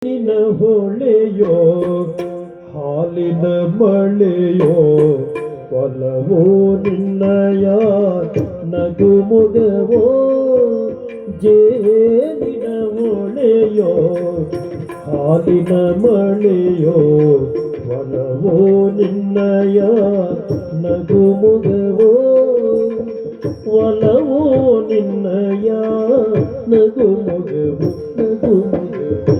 ನಿನ್ನ ಹೊಳೆಯೋ ಹಾಲಿನ ಮಳೆಯೋ ಒಲವೋ ನಿನ್ನಯ ನಗು ಮುಗವೋ ಜೇನಿನ ಹೊಳೆಯೋ ಹಾಲಿನ ಮಳೆಯೋ ಒಲವೋ ನಿನ್ನಯ ನಗು ಮುಗವೋ ಒಲವೋ ನಿನ್ನಯ ನಗು ಮುಗವೋ ನಗು ಮುಗವೋ